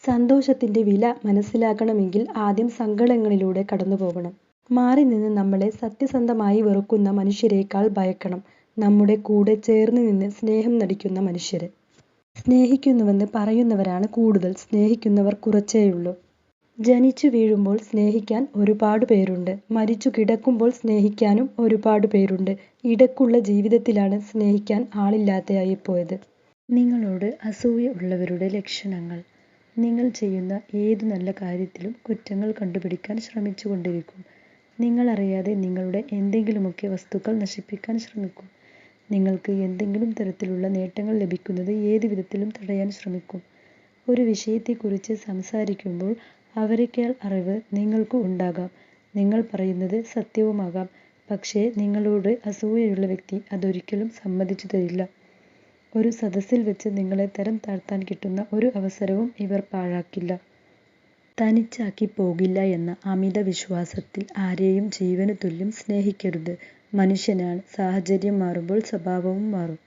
സന്തോഷത്തിൻ്റെ വില മനസ്സിലാക്കണമെങ്കിൽ ആദ്യം സങ്കടങ്ങളിലൂടെ കടന്നുപോകണം. മാറി നിന്ന് നമ്മളെ സത്യസന്ധമായി വെറുക്കുന്ന മനുഷ്യരേക്കാൾ ഭയക്കണം നമ്മുടെ കൂടെ ചേർന്ന് നിന്ന് സ്നേഹം നടിക്കുന്ന മനുഷ്യരെ. സ്നേഹിക്കുന്നുവെന്ന് പറയുന്നവരാണ് കൂടുതൽ, സ്നേഹിക്കുന്നവർ കുറച്ചേയുള്ളൂ. ജനിച്ചു വീഴുമ്പോൾ സ്നേഹിക്കാൻ ഒരുപാട് പേരുണ്ട്. മരിച്ചു കിടക്കുമ്പോൾ സ്നേഹിക്കാനും ഒരുപാട് പേരുണ്ട്. ഇടയ്ക്കുള്ള ജീവിതത്തിലാണ് സ്നേഹിക്കാൻ ആളില്ലാതെയായിപ്പോയത്. നിങ്ങളോട് അസൂയ ഉള്ളവരുടെ ലക്ഷണങ്ങൾ. നിങ്ങൾ ചെയ്യുന്ന ഏതു നല്ല കാര്യത്തിലും കുറ്റങ്ങൾ കണ്ടുപിടിക്കാൻ ശ്രമിച്ചുകൊണ്ടിരിക്കും. നിങ്ങളറിയാതെ നിങ്ങളുടെ എന്തെങ്കിലുമൊക്കെ വസ്തുക്കൾ നശിപ്പിക്കാൻ ശ്രമിക്കും. നിങ്ങൾക്ക് എന്തെങ്കിലും തരത്തിലുള്ള നേട്ടങ്ങൾ ലഭിക്കുന്നത് ഏത് വിധത്തിലും തടയാൻ ശ്രമിക്കും. ഒരു വിഷയത്തെക്കുറിച്ച് സംസാരിക്കുമ്പോൾ അവരെക്കാൾ അറിവ് നിങ്ങൾക്ക് ഉണ്ടാകാം. നിങ്ങൾ പറയുന്നത് സത്യവുമാകാം. പക്ഷേ നിങ്ങളോട് അസൂയയുള്ള വ്യക്തി അതൊരിക്കലും സമ്മതിച്ചു തരില്ല. ഒരു സദസ്സിൽ വെച്ച് നിങ്ങളെ തരം താഴ്ത്താൻ കിട്ടുന്ന ഒരു അവസരവും ഇവർ പാഴാക്കില്ല. തനിച്ചാക്കി പോകില്ല എന്ന അമിത വിശ്വാസത്തിൽ ആരെയും ജീവന് തുല്യം സ്നേഹിക്കരുത്. മനുഷ്യനാണ്, സാഹചര്യം മാറുമ്പോൾ സ്വഭാവവും മാറും.